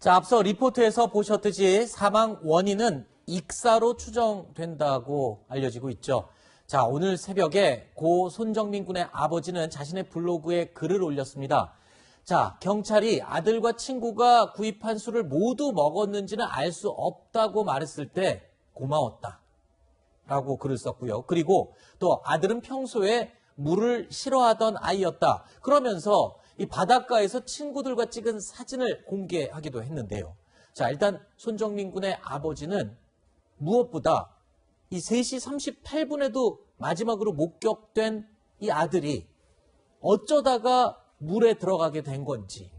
자, 앞서 리포트에서 보셨듯이 사망 원인은 익사로 추정된다고 알려지고 있죠. 자, 오늘 새벽에 고 손정민 군의 아버지는 자신의 블로그에 글을 올렸습니다. 자, 경찰이 아들과 친구가 구입한 술을 모두 먹었는지는 알 수 없다고 말했을 때 고마웠다 라고 글을 썼고요. 그리고 또 아들은 평소에 물을 싫어하던 아이였다. 그러면서 이 바닷가에서 친구들과 찍은 사진을 공개하기도 했는데요. 자, 일단 손정민 군의 아버지는 무엇보다 이 3시 38분에도 마지막으로 목격된 이 아들이 어쩌다가 물에 들어가게 된 건지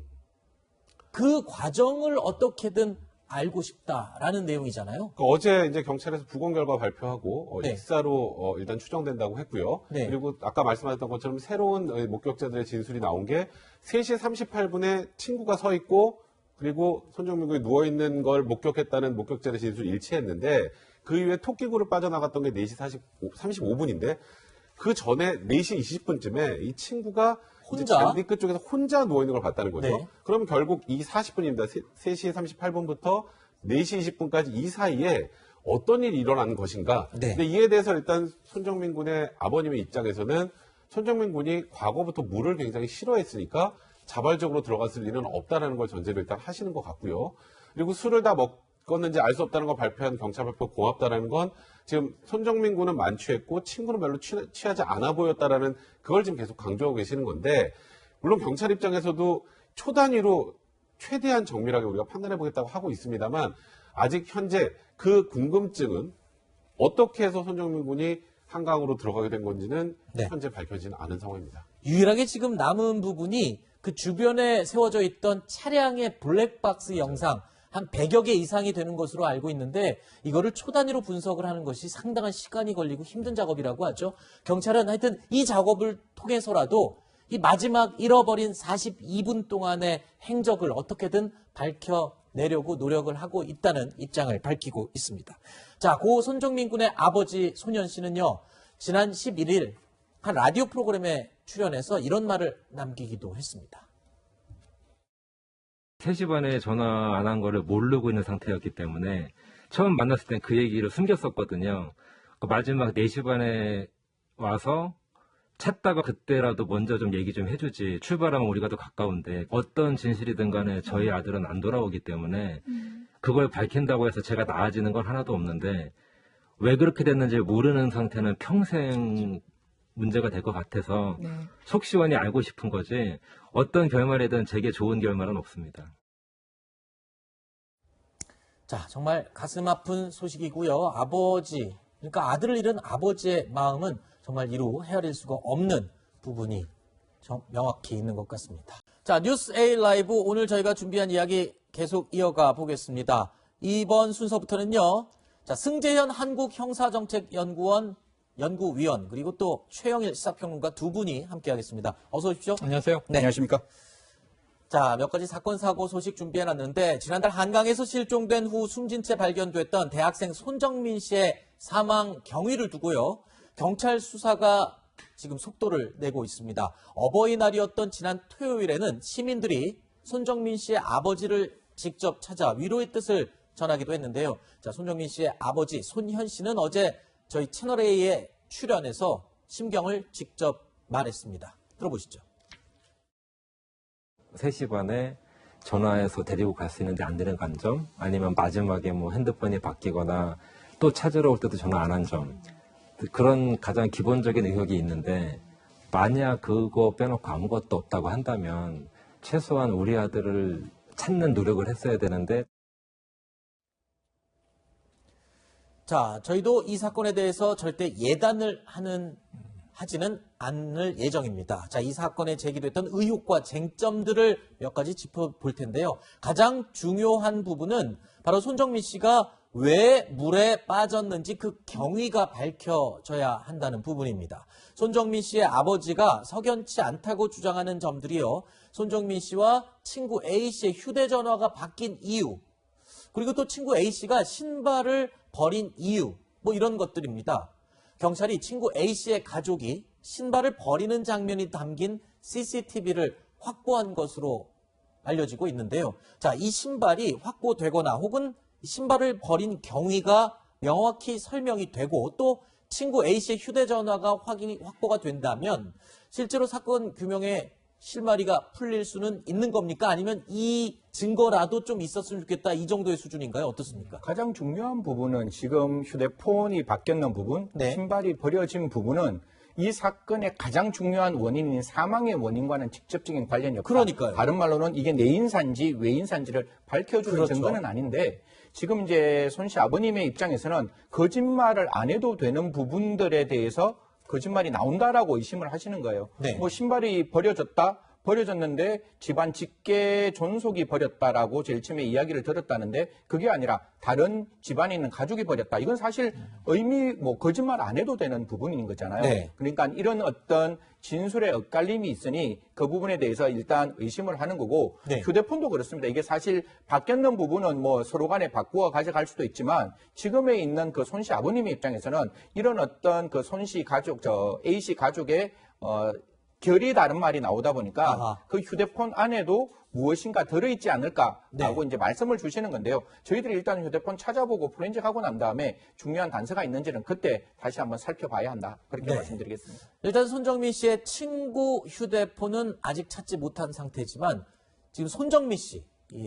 그 과정을 어떻게든 알고 싶다라는 내용이잖아요. 어제 이제 경찰에서 부검 결과 발표하고 네. 익사로 일단 추정된다고 했고요. 네. 그리고 아까 말씀하셨던 것처럼 새로운 목격자들의 진술이 나온 게 3시 38분에 친구가 서 있고 그리고 손정민 군이 누워 있는 걸 목격했다는 목격자의 진술이 일치했는데 그 이후에 토끼굴을 빠져나갔던 게 4시 35분인데 그 전에 4시 20분쯤에 이 친구가 혼자? 잔디 끝쪽에서 혼자 누워 있는 걸 봤다는 거죠. 네. 그러면 결국 이 40분입니다. 3시 38분부터 4시 20분까지 이 사이에 어떤 일이 일어난 것인가. 네. 근데 이에 대해서 일단 손정민 군의 아버님의 입장에서는 손정민 군이 과거부터 물을 굉장히 싫어했으니까 자발적으로 들어갔을 일은 없다라는 걸 전제로 일단 하시는 것 같고요. 그리고 술을 다 먹었는지 알 수 없다는 걸 발표한 경찰 발표 고맙다라는 건 지금 손정민 군은 만취했고 친구는 별로 취하지 않아 보였다라는 그걸 지금 계속 강조하고 계시는 건데 물론 경찰 입장에서도 초단위로 최대한 정밀하게 우리가 판단해 보겠다고 하고 있습니다만 아직 현재 그 궁금증은 어떻게 해서 손정민 군이 한강으로 들어가게 된 건지는 네. 현재 밝혀지는 않은 상황입니다. 유일하게 지금 남은 부분이 그 주변에 세워져 있던 차량의 블랙박스 영상 한 100여 개 이상이 되는 것으로 알고 있는데 이거를 초단위로 분석을 하는 것이 상당한 시간이 걸리고 힘든 작업이라고 하죠. 경찰은 하여튼 이 작업을 통해서라도 이 마지막 잃어버린 42분 동안의 행적을 어떻게든 밝혀내려고 노력을 하고 있다는 입장을 밝히고 있습니다. 자, 고 손정민 군의 아버지 손현 씨는요. 지난 11일 한 라디오 프로그램에 출연해서 이런 말을 남기기도 했습니다. 3시 반에 전화 안 한 거를 모르고 있는 상태였기 때문에 처음 만났을 땐 그 얘기를 숨겼었거든요. 마지막 4시 반에 와서 찾다가 그때라도 먼저 좀 얘기 좀 해주지. 출발하면 우리가 더 가까운데 어떤 진실이든 간에 저희 아들은 안 돌아오기 때문에 그걸 밝힌다고 해서 제가 나아지는 건 하나도 없는데 왜 그렇게 됐는지 모르는 상태는 평생 문제가 될 것 같아서 속 시원히 알고 싶은 거지 어떤 결말이든 제게 좋은 결말은 없습니다. 자, 정말 가슴 아픈 소식이고요. 아버지, 그러니까 아들을 잃은 아버지의 마음은 정말 이루 헤아릴 수가 없는 부분이 명확히 있는 것 같습니다. 자, 뉴스 A 라이브 오늘 저희가 준비한 이야기 계속 이어가 보겠습니다. 이번 순서부터는요. 자, 승재현 한국형사정책연구원 연구위원 그리고 또 최영일 시사평론가 두 분이 함께하겠습니다. 어서 오십시오. 안녕하세요. 네. 안녕하십니까. 자, 몇 가지 사건 사고 소식 준비해놨는데 지난달 한강에서 실종된 후 숨진 채 발견됐던 대학생 손정민 씨의 사망 경위를 두고요. 경찰 수사가 지금 속도를 내고 있습니다. 어버이날이었던 지난 토요일에는 시민들이 손정민 씨의 아버지를 직접 찾아 위로의 뜻을 전하기도 했는데요. 자, 손정민 씨의 아버지 손현 씨는 어제 저희 채널A에 출연해서 심경을 직접 말했습니다. 들어보시죠. 3시 반에 전화해서 데리고 갈 수 있는데 안 되는 관점, 아니면 마지막에 뭐 핸드폰이 바뀌거나 또 찾으러 올 때도 전화 안 한 점, 그런 가장 기본적인 의혹이 있는데 만약 그거 빼놓고 아무것도 없다고 한다면 최소한 우리 아들을 찾는 노력을 했어야 되는데. 자, 저희도 이 사건에 대해서 절대 예단을 하지는 않을 예정입니다. 자, 이 사건에 제기됐던 의혹과 쟁점들을 몇 가지 짚어볼 텐데요. 가장 중요한 부분은 바로 손정민 씨가 왜 물에 빠졌는지 그 경위가 밝혀져야 한다는 부분입니다. 손정민 씨의 아버지가 석연치 않다고 주장하는 점들이요. 손정민 씨와 친구 A씨의 휴대전화가 바뀐 이유, 그리고 또 친구 A씨가 신발을 버린 이유, 뭐 이런 것들입니다. 경찰이 친구 A씨의 가족이 신발을 버리는 장면이 담긴 CCTV를 확보한 것으로 알려지고 있는데요. 자, 이 신발이 확보되거나 혹은 신발을 버린 경위가 명확히 설명이 되고 또 친구 A씨의 휴대전화가 확보가 된다면 실제로 사건 규명에 실마리가 풀릴 수는 있는 겁니까? 아니면 이 증거라도 좀 있었으면 좋겠다 이 정도의 수준인가요? 어떻습니까? 가장 중요한 부분은 지금 휴대폰이 바뀌었는 부분, 네. 신발이 버려진 부분은 이 사건의 가장 중요한 원인인 사망의 원인과는 직접적인 관련이 없다. 그러니까요. 다른 말로는 이게 내인사인지 외인사인지를 밝혀주는 그렇죠. 증거는 아닌데 지금 이제 손 씨 아버님의 입장에서는 거짓말을 안 해도 되는 부분들에 대해서 거짓말이 나온다라고 의심을 하시는 거예요. 네. 뭐 신발이 버려졌는데 집안 직계 존속이 버렸다라고 제일 처음에 이야기를 들었다는데 그게 아니라 다른 집안에 있는 가족이 버렸다. 이건 사실 거짓말 안 해도 되는 부분인 거잖아요. 네. 그러니까 이런 어떤 진술의 엇갈림이 있으니 그 부분에 대해서 일단 의심을 하는 거고 네. 휴대폰도 그렇습니다. 이게 사실 바뀌었는 부분은 뭐 서로 간에 바꾸어 가져갈 수도 있지만 지금에 있는 그 손 씨 아버님의 입장에서는 이런 어떤 그 손 씨 가족, A 씨 가족의 결이 다른 말이 나오다 보니까 아하. 그 휴대폰 안에도 무엇인가 들어있지 않을까라고 네. 이제 말씀을 주시는 건데요. 저희들이 일단 휴대폰 찾아보고 포렌식하고 난 다음에 중요한 단서가 있는지는 그때 다시 한번 살펴봐야 한다. 그렇게 네. 말씀드리겠습니다. 일단 손정민 씨의 친구 휴대폰은 아직 찾지 못한 상태지만 지금 손정민 씨,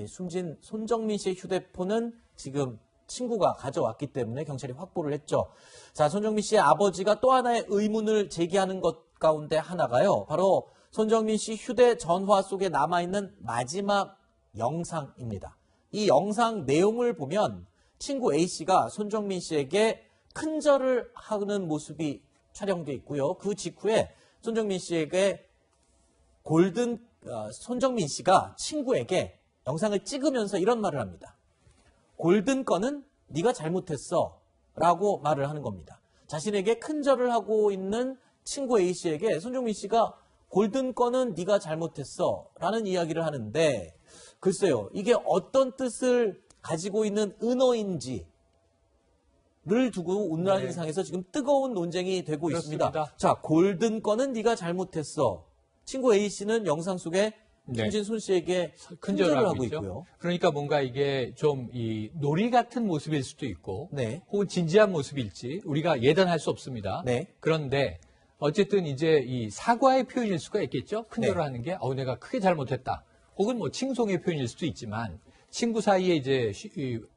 숨진 손정민 씨의 휴대폰은 지금 친구가 가져왔기 때문에 경찰이 확보를 했죠. 자, 손정민 씨의 아버지가 또 하나의 의문을 제기하는 것 가운데 하나가요. 바로 손정민 씨 휴대전화 속에 남아있는 마지막 영상입니다. 이 영상 내용을 보면 친구 A씨가 손정민 씨에게 큰절을 하는 모습이 촬영돼 있고요. 그 직후에 손정민 씨에게 손정민 씨가 친구에게 영상을 찍으면서 이런 말을 합니다. 골든 건은 네가 잘못했어 라고 말을 하는 겁니다. 자신에게 큰절을 하고 있는 친구 A씨에게 손정민 씨가 골든 건은 네가 잘못했어 라는 이야기를 하는데 글쎄요. 이게 어떤 뜻을 가지고 있는 은어인지를 두고 온라인상에서 지금 뜨거운 논쟁이 되고 그렇습니다. 있습니다. 자, 골든 건은 네가 잘못했어. 친구 A씨는 영상 속에 숨진 손 씨에게 큰절을 하고 있죠. 있고요. 그러니까 뭔가 이게 좀 이 놀이 같은 모습일 수도 있고, 네. 혹은 진지한 모습일지 우리가 예단할 수 없습니다. 네. 그런데 어쨌든 이제 이 사과의 표현일 수가 있겠죠. 큰절을 네. 하는 게, 내가 크게 잘못했다. 혹은 뭐 칭송의 표현일 수도 있지만 친구 사이에 이제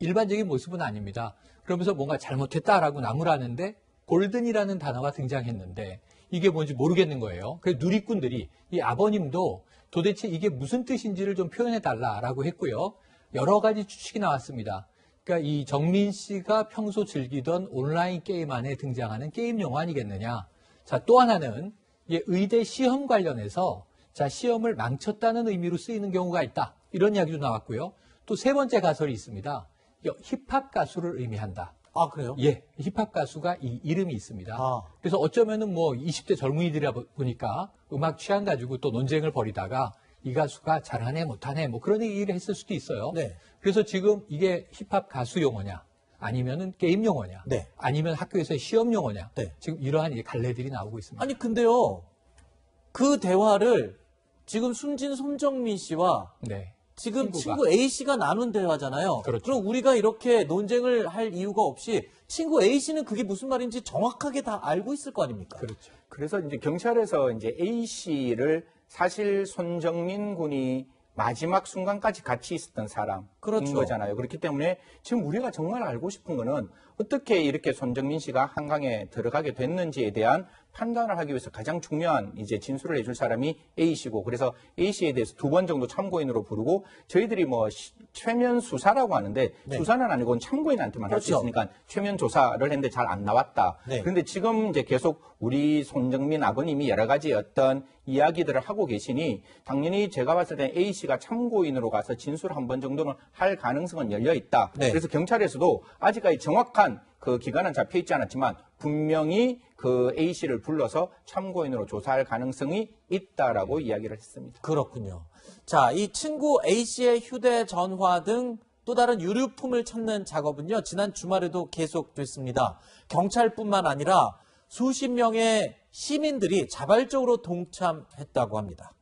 일반적인 모습은 아닙니다. 그러면서 뭔가 잘못했다라고 나무라는데 골든이라는 단어가 등장했는데 이게 뭔지 모르겠는 거예요. 그래서 누리꾼들이 이 아버님도 도대체 이게 무슨 뜻인지를 좀 표현해달라라고 했고요. 여러 가지 추측이 나왔습니다. 그러니까 이 정민 씨가 평소 즐기던 온라인 게임 안에 등장하는 게임 용어 아니겠느냐. 자, 또 하나는 의대 시험 관련해서 시험을 망쳤다는 의미로 쓰이는 경우가 있다. 이런 이야기도 나왔고요. 또 세 번째 가설이 있습니다. 힙합 가수를 의미한다. 아, 그래요? 예, 힙합 가수가 이 이름이 있습니다. 아. 그래서 어쩌면은 뭐 20대 젊은이들이라 보니까 음악 취향 가지고 또 논쟁을 벌이다가 이 가수가 잘하네 못하네 뭐 그런 얘기를 했을 수도 있어요. 네. 그래서 지금 이게 힙합 가수 용어냐 아니면은 게임 용어냐 네. 아니면 학교에서 시험 용어냐 네. 지금 이러한 갈래들이 나오고 있습니다. 아니 근데요. 그 대화를 지금 숨진 손정민 씨와 네. 지금 친구가. 친구 A씨가 나눈 대화잖아요. 그렇죠. 그럼 우리가 이렇게 논쟁을 할 이유가 없이 친구 A씨는 그게 무슨 말인지 정확하게 다 알고 있을 거 아닙니까? 그렇죠. 그래서 이제 경찰에서 이제 A 씨를 사실 손정민 군이 마지막 순간까지 같이 있었던 사람인 그렇죠. 거잖아요. 그렇기 때문에 지금 우리가 정말 알고 싶은 거는 어떻게 이렇게 손정민 씨가 한강에 들어가게 됐는지에 대한 판단을 하기 위해서 가장 중요한 이제 진술을 해줄 사람이 A 씨고 그래서 A 씨에 대해서 2번 정도 참고인으로 부르고 저희들이 뭐 최면 수사라고 하는데 네. 수사는 아니고 참고인한테만 할 수 그렇죠. 있으니까 최면 조사를 했는데 잘 안 나왔다. 네. 그런데 지금 이제 계속 우리 손정민 아버님이 여러 가지 어떤 이야기들을 하고 계시니 당연히 제가 봤을 때 A 씨가 참고인으로 가서 진술 한 번 정도는 할 가능성은 열려 있다. 네. 그래서 경찰에서도 아직까지 정확한 그 기간은 잡혀 있지 않았지만 분명히 그 A 씨를 불러서 참고인으로 조사할 가능성이 있다라고 이야기를 했습니다. 그렇군요. 자, 이 친구 A씨의 휴대전화 등 또 다른 유류품을 찾는 작업은요, 지난 주말에도 계속됐습니다. 경찰뿐만 아니라 수십 명의 시민들이 자발적으로 동참했다고 합니다.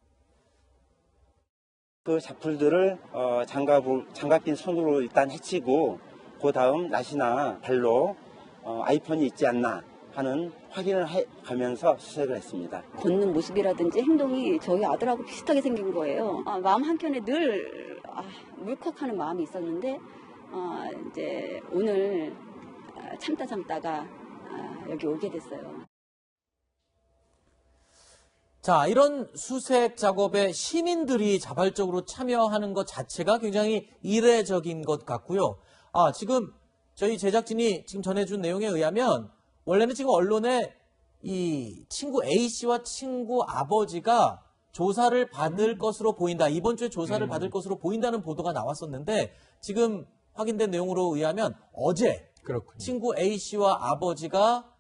그 자풀들을 장갑 낀 손으로 일단 해치고 그 다음 낫이나 발로 아이폰이 있지 않나 하는 확인을 가면서 수색을 했습니다. 걷는 모습이라든지 행동이 저희 아들하고 비슷하게 생긴 거예요. 마음 한켠에 늘 물컥하는 마음이 있었는데 이제 오늘 참다가 여기 오게 됐어요. 자, 이런 수색 작업에 시민들이 자발적으로 참여하는 것 자체가 굉장히 이례적인 것 같고요. 지금 저희 제작진이 지금 전해준 내용에 의하면 원래는 지금 언론에 이 친구 A씨와 친구 아버지가 조사를 받을 것으로 보인다. 이번 주에 조사를 받을 것으로 보인다는 보도가 나왔었는데 지금 확인된 내용으로 의하면 어제 그렇군요. 친구 A씨와 아버지가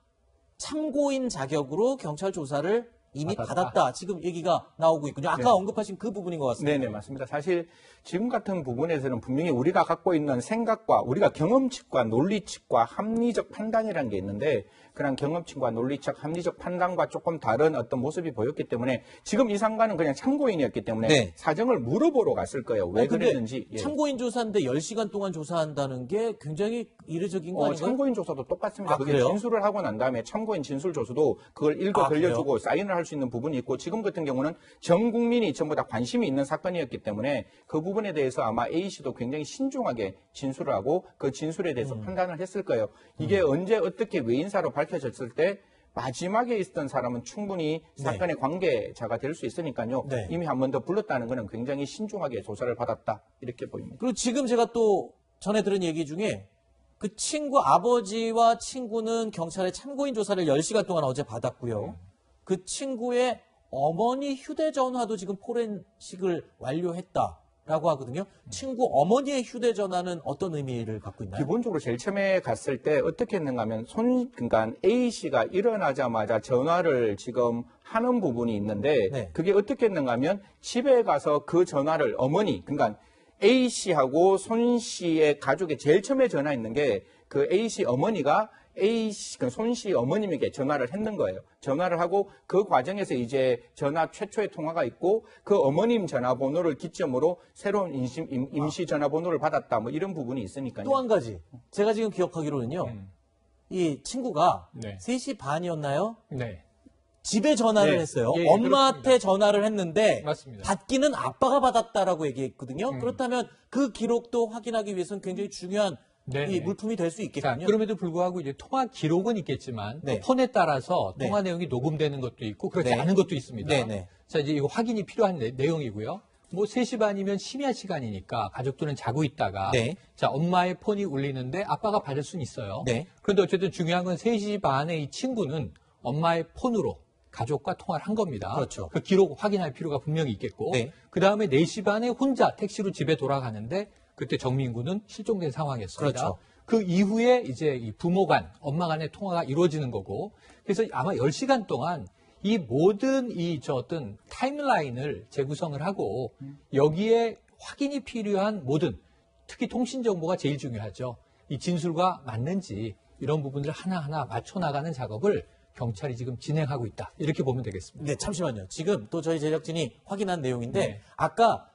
참고인 자격으로 경찰 조사를 이미 받았다. 지금 얘기가 나오고 있군요. 아까 언급하신 그 부분인 것 같습니다. 네네, 맞습니다. 사실 지금 같은 부분에서는 분명히 우리가 갖고 있는 생각과 우리가 경험칙과 논리칙과 합리적 판단이라는 게 있는데 그런 경험칙과 논리적 합리적 판단과 조금 다른 어떤 모습이 보였기 때문에 지금 이 상관은 그냥 참고인이었기 때문에 네. 사정을 물어보러 갔을 거예요. 왜 근데 그랬는지. 예. 참고인 조사인데 10시간 동안 조사한다는 게 굉장히 이례적인 거 아닌가요? 참고인 조사도 똑같습니다. 그게 그래요? 진술을 하고 난 다음에 참고인 진술 조서도 그걸 읽어 그래요? 들려주고 사인을 할 수 있는 부분이 있고 지금 같은 경우는 전 국민이 전부 다 관심이 있는 사건이었기 때문에 그 부분에 대해서 아마 A씨도 굉장히 신중하게 진술을 하고 그 진술에 대해서 판단을 했을 거예요. 이게 언제 어떻게 외인사로 밝혀졌을 때 마지막에 있었던 사람은 충분히 사건의 관계자가 될 수 있으니까요. 네. 이미 한 번 더 불렀다는 것은 굉장히 신중하게 조사를 받았다 이렇게 보입니다. 그리고 지금 제가 또 전해 들은 얘기 중에 그 친구 아버지와 친구는 경찰에 참고인 조사를 10시간 동안 어제 받았고요. 그 친구의 어머니 휴대전화도 지금 포렌식을 완료했다라고 하거든요. 친구 어머니의 휴대전화는 어떤 의미를 갖고 있나요? 기본적으로 제일 처음에 갔을 때 어떻게 했는가 하면 그러니까 A씨가 일어나자마자 전화를 지금 하는 부분이 있는데 네. 그게 어떻게 했는가 하면 집에 가서 그 전화를 어머니 그러니까 A씨하고 손씨의 가족에 제일 처음에 전화했는 게 그 A씨 어머니가 손씨 어머님에게 전화를 했는 거예요. 전화를 하고 그 과정에서 이제 전화 최초의 통화가 있고 그 어머님 전화번호를 기점으로 새로운 임시 전화번호를 받았다. 뭐 이런 부분이 있으니까요. 또 한 가지 제가 지금 기억하기로는요. 이 친구가 네. 3시 반이었나요? 네. 집에 전화를 네. 했어요. 예, 엄마한테 그렇습니다. 전화를 했는데 맞습니다. 받기는 아빠가 받았다라고 얘기했거든요. 그렇다면 그 기록도 확인하기 위해서는 굉장히 중요한 네네. 이 물품이 될 수 자, 있겠군요. 그럼에도 불구하고 이제 통화 기록은 있겠지만 네. 또 폰에 따라서 네. 통화 내용이 녹음되는 것도 있고 그렇지 네. 않은 것도 있습니다. 네네. 자, 이제 이거 확인이 필요한 내용이고요. 뭐 3시 반이면 심야 시간이니까 가족들은 자고 있다가 네. 자, 엄마의 폰이 울리는데 아빠가 받을 수는 있어요. 네. 그런데 어쨌든 중요한 건 3시 반에 이 친구는 엄마의 폰으로 가족과 통화를 한 겁니다. 그렇죠. 그 기록 확인할 필요가 분명히 있겠고 네. 그다음에 4시 반에 혼자 택시로 집에 돌아가는데 그때 정민구는 실종된 상황이었습니다. 그렇죠. 그 이후에 이제 이 부모 간, 엄마 간의 통화가 이루어지는 거고, 그래서 아마 10시간 동안 이 모든 어떤 타임라인을 재구성을 하고, 여기에 확인이 필요한 모든, 특히 통신 정보가 제일 중요하죠. 이 진술과 맞는지, 이런 부분들을 하나하나 맞춰나가는 작업을 경찰이 지금 진행하고 있다. 이렇게 보면 되겠습니다. 네, 잠시만요. 지금 또 저희 제작진이 확인한 내용인데 네. 아까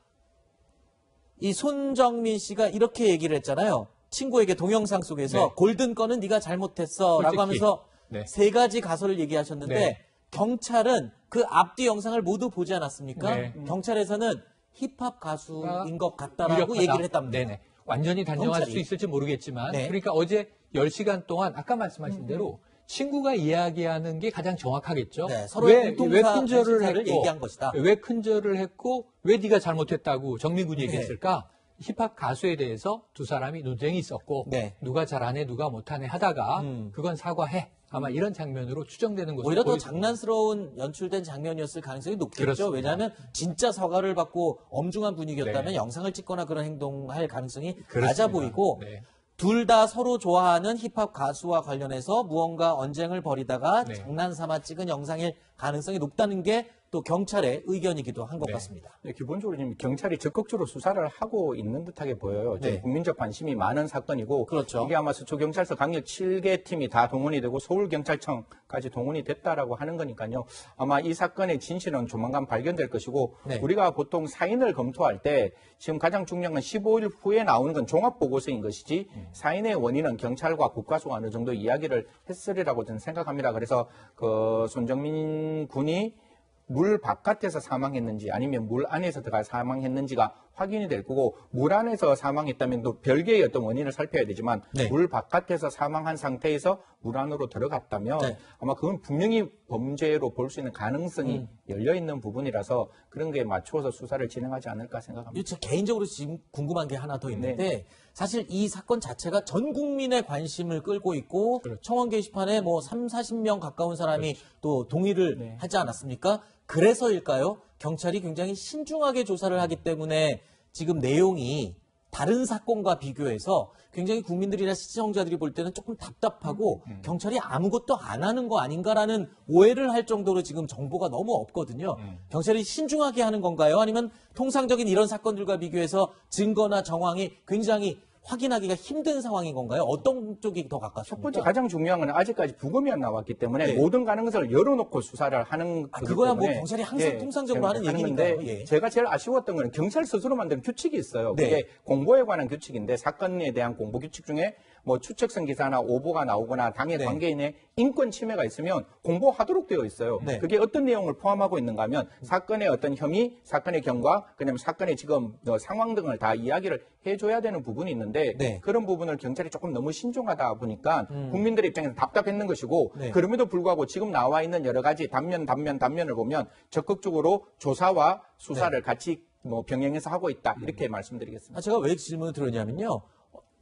이 손정민 씨가 이렇게 얘기를 했잖아요. 친구에게 동영상 속에서 네. 골든 건은 네가 잘못했어 라고 솔직히. 하면서 네. 3가지 가설을 얘기하셨는데 네. 경찰은 그 앞뒤 영상을 모두 보지 않았습니까? 네. 경찰에서는 힙합 가수인 것 같다라고 유력하다. 얘기를 했답니다. 네네. 완전히 단정할 경찰이. 수 있을지 모르겠지만, 네. 그러니까 어제 10시간 동안 아까 말씀하신 대로 친구가 이야기하는 게 가장 정확하겠죠. 네, 서로의 공통사 왜 큰절을 관심사를 했고, 얘기한 것이다. 왜 큰절을 했고, 왜 네가 잘못했다고 정민군이 네. 얘기했을까? 힙합 가수에 대해서 두 사람이 논쟁이 있었고, 네. 누가 잘하네, 누가 못하네 하다가, 그건 사과해. 아마 이런 장면으로 추정되는 것으로 오히려 더 보입니다. 장난스러운 연출된 장면이었을 가능성이 높겠죠. 그렇습니다. 왜냐하면 진짜 서가를 받고 엄중한 분위기였다면 네. 영상을 찍거나 그런 행동할 가능성이 그렇습니다. 낮아 보이고 네. 둘 다 서로 좋아하는 힙합 가수와 관련해서 무언가 언쟁을 벌이다가 네. 장난삼아 찍은 영상일 가능성이 높다는 게 또 경찰의 의견이기도 한 것 네. 같습니다. 네, 기본적으로 지금 경찰이 적극적으로 수사를 하고 있는 듯하게 보여요. 네. 국민적 관심이 많은 사건이고 그렇죠. 이게 아마 서초경찰서 강력 7개 팀이 다 동원이 되고 서울경찰청까지 동원이 됐다라고 하는 거니까요. 아마 이 사건의 진실은 조만간 발견될 것이고 네. 우리가 보통 사인을 검토할 때 지금 가장 중요한 건 15일 후에 나오는 건 종합보고서인 것이지 사인의 원인은 경찰과 국가수가 어느 정도 이야기를 했으리라고 저는 생각합니다. 그래서 그 손정민 군이 물 바깥에서 사망했는지 아니면 물 안에서 들어가 사망했는지가 확인이 될 거고 물 안에서 사망했다면 또 별개의 어떤 원인을 살펴야 되지만 네. 물 바깥에서 사망한 상태에서 물 안으로 들어갔다면 네. 아마 그건 분명히 범죄로 볼 수 있는 가능성이 열려 있는 부분이라서 그런 거에 맞추어서 수사를 진행하지 않을까 생각합니다. 제 개인적으로 지금 궁금한 게 하나 더 있는데 사실 이 사건 자체가 전 국민의 관심을 끌고 있고 청원 게시판에 뭐 3, 40명 가까운 사람이 또 동의를 하지 않았습니까? 그래서일까요? 경찰이 굉장히 신중하게 조사를 하기 때문에 지금 내용이 다른 사건과 비교해서 굉장히 국민들이나 시청자들이 볼 때는 조금 답답하고 경찰이 아무것도 안 하는 거 아닌가라는 오해를 할 정도로 지금 정보가 너무 없거든요. 경찰이 신중하게 하는 건가요? 아니면 통상적인 이런 사건들과 비교해서 증거나 정황이 굉장히 확인하기가 힘든 상황인 건가요? 어떤 쪽이 더 가깝습니까? 첫 번째 가장 중요한 건 아직까지 부검이 안 나왔기 때문에 네. 모든 가능성을 열어놓고 수사를 하는 거기 그거야 뭐 때문에 경찰이 항상 통상적으로 하는 건데 얘기니까요. 예. 제가 제일 아쉬웠던 건 경찰 스스로 만든 규칙이 있어요. 네. 그게 공보에 관한 규칙인데 사건에 대한 공보 규칙 중에 뭐 추측성 기사나 오보가 나오거나 당해 네. 관계인의 인권 침해가 있으면 공보하도록 되어 있어요. 네. 그게 어떤 내용을 포함하고 있는가 하면 사건의 어떤 혐의, 사건의 경과, 그다음에 사건의 지금 상황 등을 다 이야기를 해줘야 되는 부분이 있는데 네. 그런 부분을 경찰이 조금 너무 신중하다 보니까 국민들의 입장에서 답답했는 것이고 네. 그럼에도 불구하고 지금 나와 있는 여러 가지 단면을 보면 적극적으로 조사와 수사를 같이 뭐 병행해서 하고 있다 이렇게 말씀드리겠습니다. 제가 왜 질문을 드렸냐면요.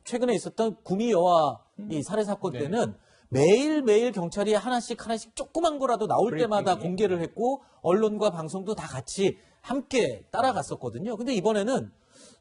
최근에 있었던 구미 여아 이 살해 사건 때는 매일매일 경찰이 하나씩 조그만 거라도 나올 때마다 공개를 했고 언론과 방송도 다 같이 함께 따라갔었거든요. 근데 이번에는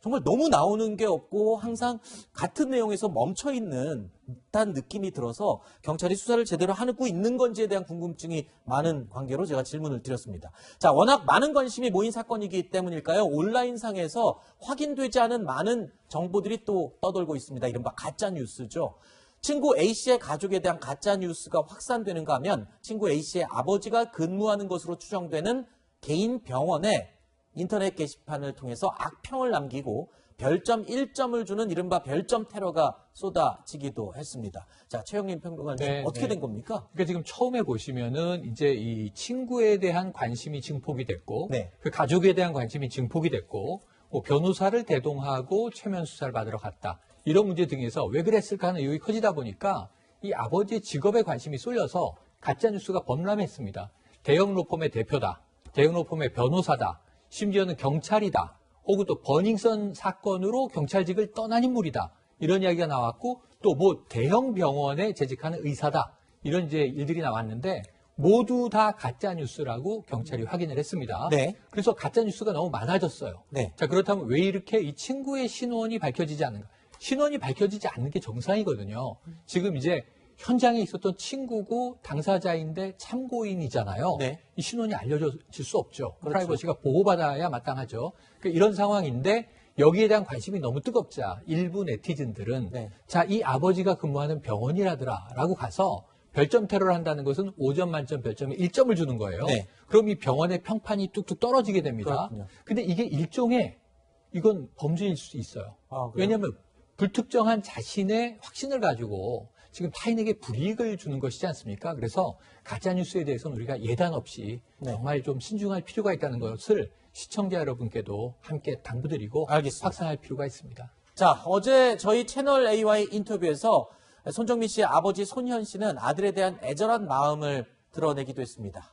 정말 너무 나오는 게 없고 항상 같은 내용에서 멈춰 있는 듯한 느낌이 들어서 경찰이 수사를 제대로 하고 있는 건지에 대한 궁금증이 많은 관계로 제가 질문을 드렸습니다. 자, 워낙 많은 관심이 모인 사건이기 때문일까요? 온라인상에서 확인되지 않은 많은 정보들이 또 떠돌고 있습니다. 이른바 가짜 뉴스죠. 친구 A씨의 가족에 대한 가짜 뉴스가 확산되는가 하면 친구 A씨의 아버지가 근무하는 것으로 추정되는 개인 병원에 인터넷 게시판을 통해서 악평을 남기고 별점 1점을 주는 이른바 별점 테러가 쏟아지기도 했습니다. 자, 최영림 평론가님 네, 어떻게 네. 된 겁니까? 그러니까 지금 처음에 보시면은 이제 이 친구에 대한 관심이 증폭이 됐고, 네. 그 가족에 대한 관심이 증폭이 됐고, 뭐 변호사를 대동하고 최면 수사를 받으러 갔다. 이런 문제 등에서 왜 그랬을까 하는 의혹이 커지다 보니까 이 아버지의 직업에 관심이 쏠려서 가짜 뉴스가 범람했습니다. 대형 로펌의 대표다. 대형 로펌의 변호사다. 심지어는 경찰이다. 혹은 또 버닝썬 사건으로 경찰직을 떠난 인물이다. 이런 이야기가 나왔고 또 뭐 대형 병원에 재직하는 의사다. 이런 이제 일들이 나왔는데 모두 다 가짜 뉴스라고 경찰이 확인을 했습니다. 네. 그래서 가짜 뉴스가 너무 많아졌어요. 네. 자, 그렇다면 왜 이렇게 이 친구의 신원이 밝혀지지 않는가? 신원이 밝혀지지 않는 게 정상이거든요. 지금 이제 현장에 있었던 친구고 당사자인데 참고인이잖아요. 네. 이 신원이 알려질 수 없죠. 그렇죠. 프라이버시가 보호받아야 마땅하죠. 그러니까 이런 상황인데 여기에 대한 관심이 너무 뜨겁자 일부 네티즌들은 네. 자, 이 아버지가 근무하는 병원이라더라라고 가서 별점 테러를 한다는 것은 5점 만점 별점에 1점을 주는 거예요. 네. 그럼 이 병원의 평판이 뚝뚝 떨어지게 됩니다. 그렇군요. 근데 이게 일종의 이건 범죄일 수 있어요. 아, 그래요? 왜냐하면 불특정한 자신의 확신을 가지고 지금 타인에게 불이익을 주는 것이지 않습니까? 그래서 가짜뉴스에 대해서는 우리가 예단 없이 네. 정말 좀 신중할 필요가 있다는 것을 시청자 여러분께도 함께 당부드리고 알겠습니다. 확산할 필요가 있습니다. 자, 어제 저희 채널 A와의 인터뷰에서 손정민 씨의 아버지 손현 씨는 아들에 대한 애절한 마음을 드러내기도 했습니다.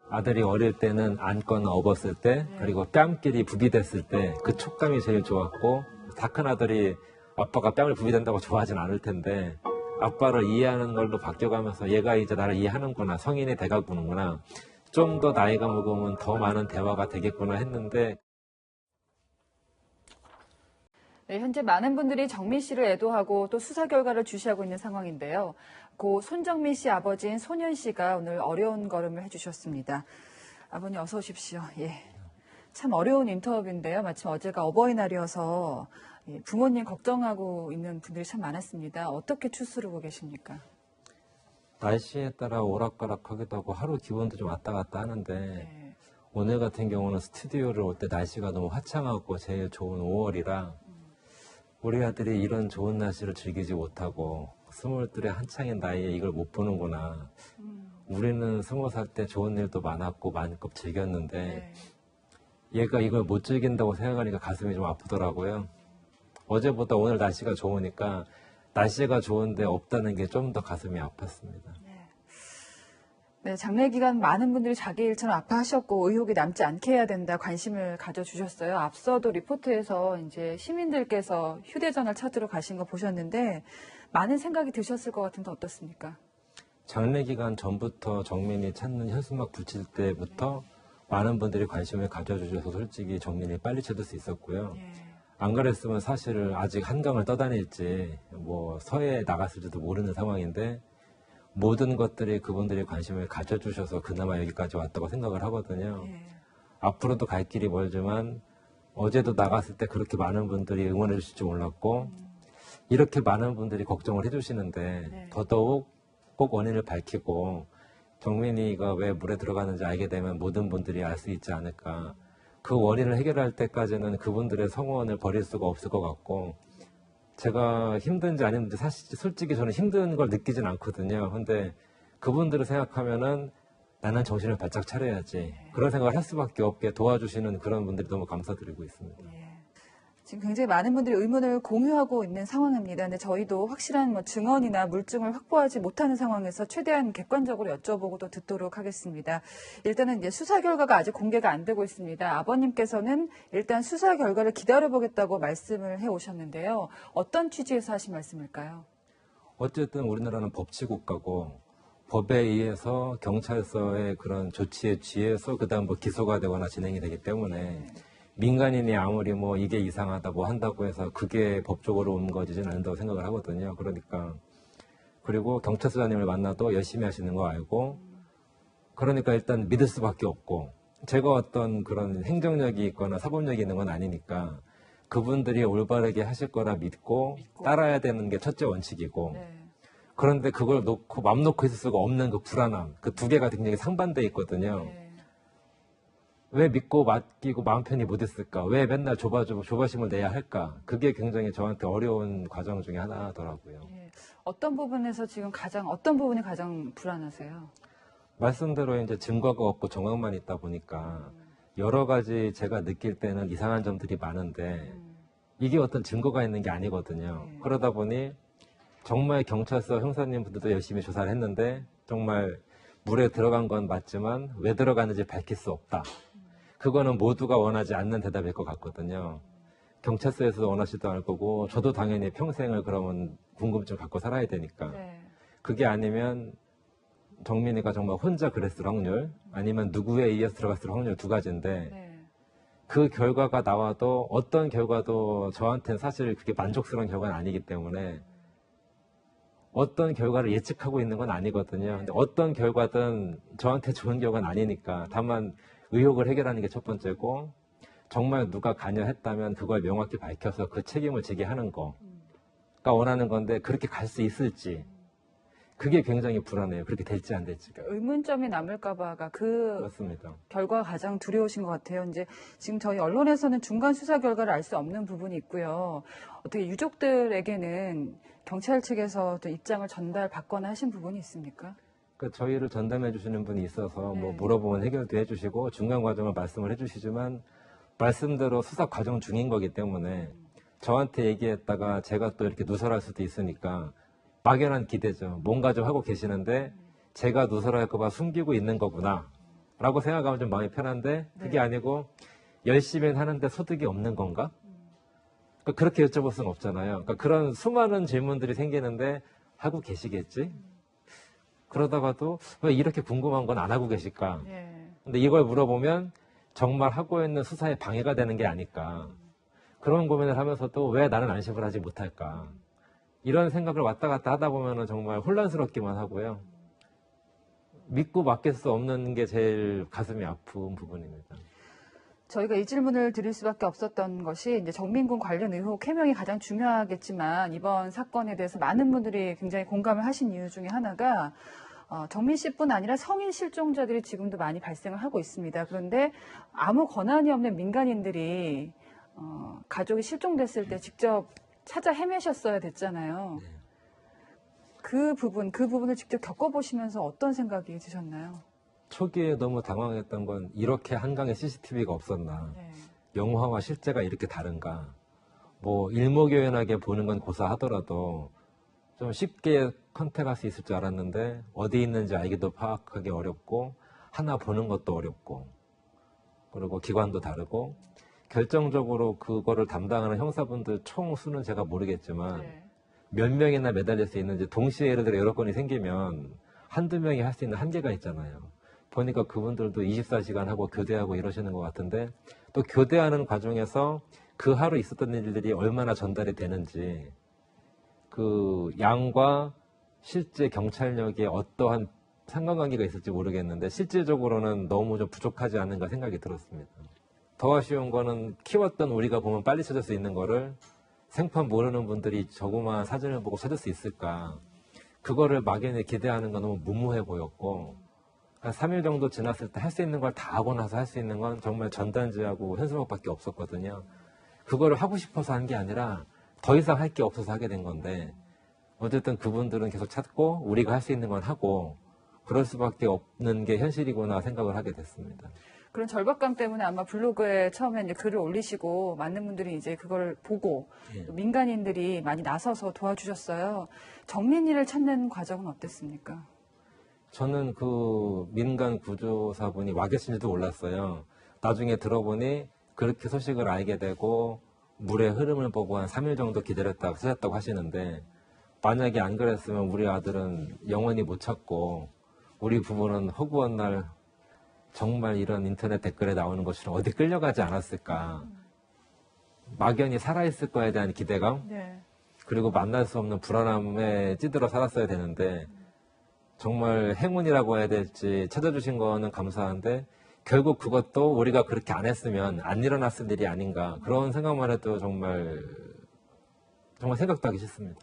아들이 어릴 때는 안건 업었을 때, 그리고 뺨끼리 부비댔을 때 그 촉감이 제일 좋았고, 다 큰 아들이 아빠가 뺨을 부비댄다고 좋아하진 않을 텐데, 아빠를 이해하는 걸로 바뀌어가면서 얘가 이제 나를 이해하는구나, 성인이 돼가구나, 좀 더 나이가 먹으면 더 많은 대화가 되겠구나 했는데, 네, 현재 많은 분들이 정민 씨를 애도하고 또 수사 결과를 주시하고 있는 상황인데요. 고 손정민 씨 아버지인 손현 씨가 오늘 어려운 걸음을 해주셨습니다. 아버님 어서 오십시오. 예, 참 어려운 인터뷰인데요. 마침 어제가 어버이날이어서 부모님 걱정하고 있는 분들이 참 많았습니다. 어떻게 추스르고 계십니까? 날씨에 따라 오락가락하기도 하고 하루 기온도 좀 왔다 갔다 하는데 네. 오늘 같은 경우는 스튜디오를 올 때 날씨가 너무 화창하고 제일 좋은 5월이라 우리 아들이 이런 좋은 날씨를 즐기지 못하고 22의 한창인 나이에 이걸 못 보는구나. 우리는 20살 때 좋은 일도 많았고 마음껏 즐겼는데 네. 얘가 이걸 못 즐긴다고 생각하니까 가슴이 좀 아프더라고요. 어제보다 오늘 날씨가 좋으니까 날씨가 좋은데 없다는 게 좀 더 가슴이 아팠습니다. 네, 장례 기간 많은 분들이 자기 일처럼 아파하셨고 의혹이 남지 않게 해야 된다 관심을 가져주셨어요. 앞서도 리포트에서 이제 시민들께서 휴대전화를 찾으러 가신 거 보셨는데 많은 생각이 드셨을 것 같은데 어떻습니까? 장례 기간 전부터 정민이 찾는 현수막 붙일 때부터 많은 분들이 관심을 가져주셔서 솔직히 정민이 빨리 찾을 수 있었고요. 안 그랬으면 사실 아직 한강을 떠다닐지 뭐 서해에 나갔을지도 모르는 상황인데 모든 것들이 그분들이 관심을 가져주셔서 그나마 여기까지 왔다고 생각을 하거든요. 앞으로도 갈 길이 멀지만 어제도 나갔을 때 그렇게 많은 분들이 응원해 주실 줄 몰랐고 이렇게 많은 분들이 걱정을 해주시는데 더더욱 꼭 원인을 밝히고 정민이가 왜 물에 들어가는지 알게 되면 모든 분들이 알 수 있지 않을까. 그 원인을 해결할 때까지는 그분들의 성원을 버릴 수가 없을 것 같고 제가 힘든지 안 힘든지 사실 솔직히 저는 힘든 걸 느끼진 않거든요. 근데 그분들을 생각하면은 나는 정신을 바짝 차려야지. 그런 생각을 할 수밖에 없게 도와주시는 그런 분들이 너무 감사드리고 있습니다. 지금 굉장히 많은 분들이 의문을 공유하고 있는 상황입니다. 근데 저희도 확실한 뭐 증언이나 물증을 확보하지 못하는 상황에서 최대한 객관적으로 여쭤보고 또 듣도록 하겠습니다. 일단은 이제 수사 결과가 아직 공개가 안 되고 있습니다. 아버님께서는 일단 수사 결과를 기다려보겠다고 말씀을 해 오셨는데요. 어떤 취지에서 하신 말씀일까요? 어쨌든 우리나라는 법치국가고 법에 의해서 경찰서의 그런 조치에 취해서 그다음 뭐 기소가 되거나 진행이 되기 때문에 민간인이 아무리 뭐 이게 이상하다 뭐 한다고 해서 그게 법적으로 옮겨지진 않는다고 생각을 하거든요. 그러니까 그리고 경찰서장님을 만나도 열심히 하시는 거 알고 그러니까 일단 믿을 수밖에 없고 제가 어떤 그런 행정력이 있거나 사법력이 있는 건 아니니까 그분들이 올바르게 하실 거라 믿고 따라야 되는 게 첫째 원칙이고 그런데 그걸 놓고 맘 놓고 있을 수가 없는 그 불안함 그 두 개가 굉장히 상반돼 있거든요. 왜 믿고 맡기고 마음 편히 못했을까? 왜 맨날 조바심을 내야 할까? 그게 굉장히 저한테 어려운 과정 중에 하나더라고요. 어떤 부분에서 지금 어떤 부분이 가장 불안하세요? 말씀대로 이제 증거가 없고 정황만 있다 보니까 여러 가지 제가 느낄 때는 이상한 점들이 많은데 이게 어떤 증거가 있는 게 아니거든요. 그러다 보니 정말 경찰서 형사님분들도 열심히 조사를 했는데 정말 물에 들어간 건 맞지만 왜 들어갔는지 밝힐 수 없다. 그거는 모두가 원하지 않는 대답일 것 같거든요. 경찰서에서 원하지도 않을 거고 저도 당연히 평생을 그러면 궁금증 갖고 살아야 되니까 그게 아니면 정민이가 정말 혼자 그랬을 확률 아니면 누구에 의해서 들어갔을 확률 두 가지인데 그 결과가 나와도 어떤 결과도 저한테는 사실 그게 만족스러운 결과는 아니기 때문에 어떤 결과를 예측하고 있는 건 아니거든요. 근데 어떤 결과든 저한테 좋은 결과는 아니니까 다만 의혹을 해결하는 게 첫 번째고 정말 누가 관여했다면 그걸 명확히 밝혀서 그 책임을 지게 하는 거가 원하는 건데 그렇게 갈 수 있을지 그게 굉장히 불안해요. 그렇게 될지 안 될지가. 의문점이 남을까봐가 그 맞습니다. 결과가 가장 두려우신 것 같아요. 이제 지금 저희 언론에서는 중간 수사 결과를 알 수 없는 부분이 있고요. 어떻게 유족들에게는 경찰 측에서 또 입장을 전달받거나 하신 부분이 있습니까? 저희를 전담해 주시는 분이 있어서 뭐 물어보면 해결도 해주시고 중간 과정을 말씀을 해주시지만 말씀대로 수사 과정 중인 거기 때문에 저한테 얘기했다가 제가 또 이렇게 누설할 수도 있으니까 막연한 기대죠. 뭔가 좀 하고 계시는데 제가 누설할까 봐 숨기고 있는 거구나 라고 생각하면 좀 마음이 편한데 그게 아니고 열심히 하는데 소득이 없는 건가? 그러니까 그렇게 여쭤볼 수는 없잖아요. 그러니까 그런 수많은 질문들이 생기는데 하고 계시겠지? 그러다가도 왜 이렇게 궁금한 건 안 하고 계실까? 근데 이걸 물어보면 정말 하고 있는 수사에 방해가 되는 게 아닐까. 그런 고민을 하면서도 왜 나는 안심을 하지 못할까. 이런 생각을 왔다 갔다 하다 보면은 정말 혼란스럽기만 하고요. 믿고 맡길 수 없는 게 제일 가슴이 아픈 부분입니다. 저희가 이 질문을 드릴 수밖에 없었던 것이 이제 정민군 관련 의혹 해명이 가장 중요하겠지만 이번 사건에 대해서 많은 분들이 굉장히 공감을 하신 이유 중에 하나가 정민 씨뿐 아니라 성인 실종자들이 지금도 많이 발생을 하고 있습니다. 그런데 아무 권한이 없는 민간인들이 가족이 실종됐을 때 직접 찾아 헤매셨어야 됐잖아요. 그 부분을 직접 겪어보시면서 어떤 생각이 드셨나요? 초기에 너무 당황했던 건 이렇게 한강에 CCTV가 없었나. 네. 영화와 실제가 이렇게 다른가. 뭐 일목요연하게 보는 건 고사하더라도 좀 쉽게 컨택할 수 있을 줄 알았는데 어디 있는지 알기도 파악하기 어렵고 하나 보는 것도 어렵고 그리고 기관도 다르고 결정적으로 그거를 담당하는 형사분들 총 수는 제가 모르겠지만 네. 몇 명이나 매달릴 수 있는지 동시에 예를 들어 여러 건이 생기면 한두 명이 할 수 있는 한계가 있잖아요. 보니까 그분들도 24시간 하고 교대하고 이러시는 것 같은데 또 교대하는 과정에서 그 하루 있었던 일들이 얼마나 전달이 되는지 그 양과 실제 경찰력에 어떠한 상관관계가 있을지 모르겠는데 실질적으로는 너무 좀 부족하지 않은가 생각이 들었습니다. 더 아쉬운 거는 키웠던 우리가 보면 빨리 찾을 수 있는 거를 생판 모르는 분들이 조그마한 사진을 보고 찾을 수 있을까. 그거를 막연히 기대하는 건 너무 무모해 보였고 한 3일 정도 지났을 때 할 수 있는 걸 다 하고 나서 할 수 있는 건 정말 전단지하고 현수막밖에 없었거든요. 그거를 하고 싶어서 한 게 아니라 더 이상 할 게 없어서 하게 된 건데 어쨌든 그분들은 계속 찾고 우리가 할 수 있는 건 하고 그럴 수밖에 없는 게 현실이구나 생각을 하게 됐습니다. 그런 절박감 때문에 아마 블로그에 처음에 이제 글을 올리시고 많은 분들이 이제 그걸 보고 또 민간인들이 많이 나서서 도와주셨어요. 정민이를 찾는 과정은 어땠습니까? 저는 그 민간 구조사분이 와 계신지도 몰랐어요. 나중에 들어보니 그렇게 소식을 알게 되고 물의 흐름을 보고 한 3일 정도 기다렸다가 찾았다고 하시는데 만약에 안 그랬으면 우리 아들은 영원히 못 찾고 우리 부부는 허구한 날 정말 이런 인터넷 댓글에 나오는 것처럼 어디 끌려가지 않았을까. 막연히 살아있을 거에 대한 기대감 네. 그리고 만날 수 없는 불안함에 찌들어 살았어야 되는데 정말 행운이라고 해야 될지 찾아주신 거는 감사한데 결국 그것도 우리가 그렇게 안 했으면 안 일어났을 일이 아닌가 그런 생각만 해도 정말 생각도 하기 싫습니다.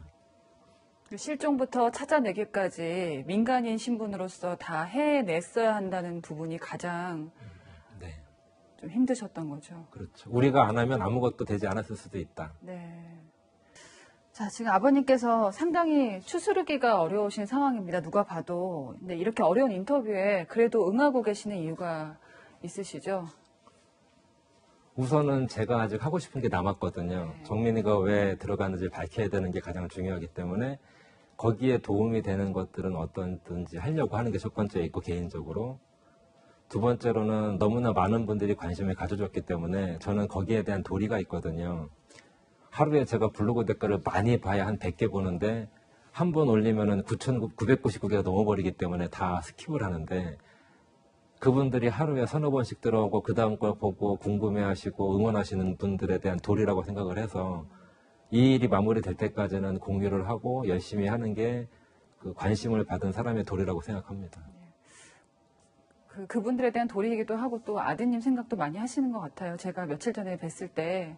실종부터 찾아내기까지 민간인 신분으로서 다 해냈어야 한다는 부분이 가장 네, 좀 힘드셨던 거죠. 그렇죠. 우리가 안 하면 아무것도 되지 않았을 수도 있다. 네. 자, 지금 아버님께서 상당히 추스르기가 어려우신 상황입니다. 누가 봐도. 근데 이렇게 어려운 인터뷰에 그래도 응하고 계시는 이유가 있으시죠? 우선은 제가 아직 하고 싶은 게 남았거든요. 정민이가 왜 들어가는지 밝혀야 되는 게 가장 중요하기 때문에 거기에 도움이 되는 것들은 어떤지 하려고 하는 게 첫 번째 있고 개인적으로. 두 번째로는 너무나 많은 분들이 관심을 가져줬기 때문에 저는 거기에 대한 도리가 있거든요. 하루에 제가 블로그 댓글을 많이 봐야 한 100개 보는데 한 번 올리면은 999개가 넘어버리기 때문에 다 스킵을 하는데 그분들이 하루에 서너 번씩 들어오고 그 다음 걸 보고 궁금해하시고 응원하시는 분들에 대한 도리라고 생각을 해서 이 일이 마무리될 때까지는 공유를 하고 열심히 하는 게 그 관심을 받은 사람의 도리라고 생각합니다. 그분들에 대한 도리이기도 하고 또 아드님 생각도 많이 하시는 것 같아요. 제가 며칠 전에 뵀을 때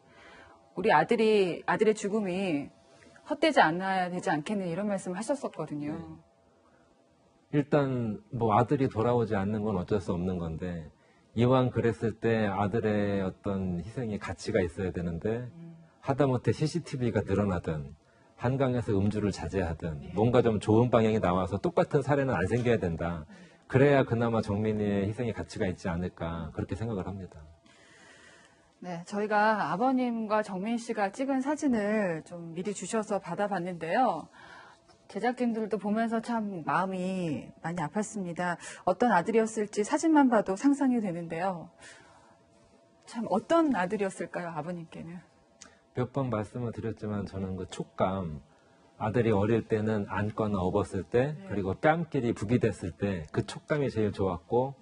우리 아들의 죽음이 헛되지 않아야 되지 않겠느냐 이런 말씀을 하셨었거든요. 일단 뭐 아들이 돌아오지 않는 건 어쩔 수 없는 건데 이왕 그랬을 때 아들의 어떤 희생의 가치가 있어야 되는데 하다못해 CCTV가 늘어나든 한강에서 음주를 자제하든 뭔가 좀 좋은 방향이 나와서 똑같은 사례는 안 생겨야 된다. 그래야 그나마 정민이의 희생의 가치가 있지 않을까 그렇게 생각을 합니다. 네, 저희가 아버님과 정민 씨가 찍은 사진을 좀 미리 주셔서 받아봤는데요. 제작진들도 보면서 참 마음이 많이 아팠습니다. 어떤 아들이었을지 사진만 봐도 상상이 되는데요. 참 어떤 아들이었을까요, 아버님께는? 몇 번 말씀을 드렸지만 저는 그 촉감, 아들이 어릴 때는 안거나 업었을 때, 그리고 뺨끼리 부비됐을 때 그 촉감이 제일 좋았고,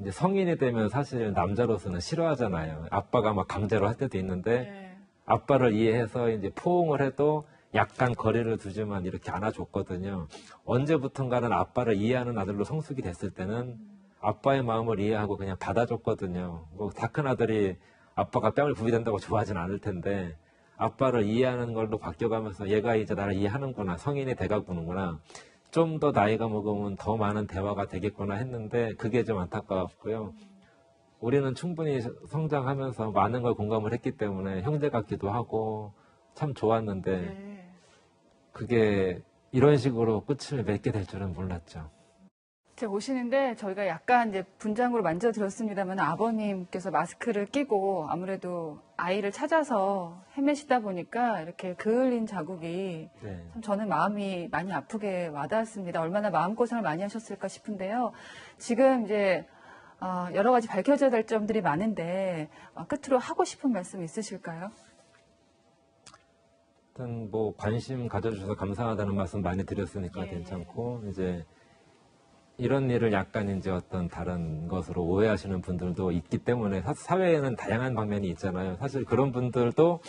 이제 성인이 되면 사실 남자로서는 싫어하잖아요. 아빠가 막 강제로 할 때도 있는데, 아빠를 이해해서 이제 포옹을 해도 약간 거리를 두지만 이렇게 안아줬거든요. 언제부턴가는 아빠를 이해하는 아들로 성숙이 됐을 때는 아빠의 마음을 이해하고 그냥 받아줬거든요. 뭐 다 큰 아들이 아빠가 뺨을 부비댄다고 좋아하진 않을 텐데 아빠를 이해하는 걸로 바뀌어가면서 얘가 이제 나를 이해하는구나, 성인이 돼가구나, 좀 더 나이가 먹으면 더 많은 대화가 되겠구나 했는데 그게 좀 안타까웠고요. 우리는 충분히 성장하면서 많은 걸 공감을 했기 때문에 형제 같기도 하고 참 좋았는데 네. 그게 이런 식으로 끝을 맺게 될 줄은 몰랐죠. 제가 오시는데 저희가 약간 이제 분장으로 만져드렸습니다만 아버님께서 마스크를 끼고 아무래도 아이를 찾아서 헤매시다 보니까 이렇게 그을린 자국이 네. 참 저는 마음이 많이 아프게 와닿았습니다. 얼마나 마음고생을 많이 하셨을까 싶은데요. 지금 이제 여러 가지 밝혀져야 될 점들이 많은데 끝으로 하고 싶은 말씀 있으실까요? 일단 뭐 관심 가져주셔서 감사하다는 말씀 많이 드렸으니까 예. 괜찮고 이제 이런 일을 약간 이제 어떤 다른 것으로 오해하시는 분들도 있기 때문에 사회에는 다양한 방면이 있잖아요. 사실 그런 분들도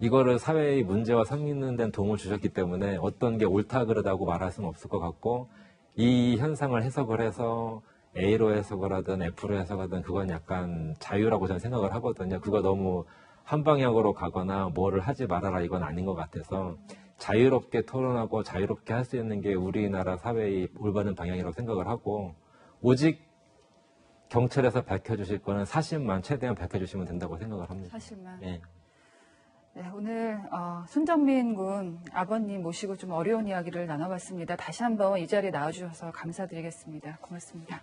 이거를 사회의 문제와 삼는 데는 도움을 주셨기 때문에 어떤 게 옳다 그르다고 말할 수는 없을 것 같고 이 현상을 해석을 해서 A로 해석을 하든 F로 해석을 하든 그건 약간 자유라고 저는 생각을 하거든요. 그거 너무 한 방향으로 가거나 뭐를 하지 말아라 이건 아닌 것 같아서 자유롭게 토론하고 자유롭게 할 수 있는 게 우리나라 사회의 올바른 방향이라고 생각을 하고 오직 경찰에서 밝혀주실 거는 사실만 최대한 밝혀주시면 된다고 생각을 합니다. 사실만. 네. 네, 오늘 손정민 군 아버님 모시고 좀 어려운 이야기를 나눠봤습니다. 다시 한번 이 자리에 나와주셔서 감사드리겠습니다. 고맙습니다.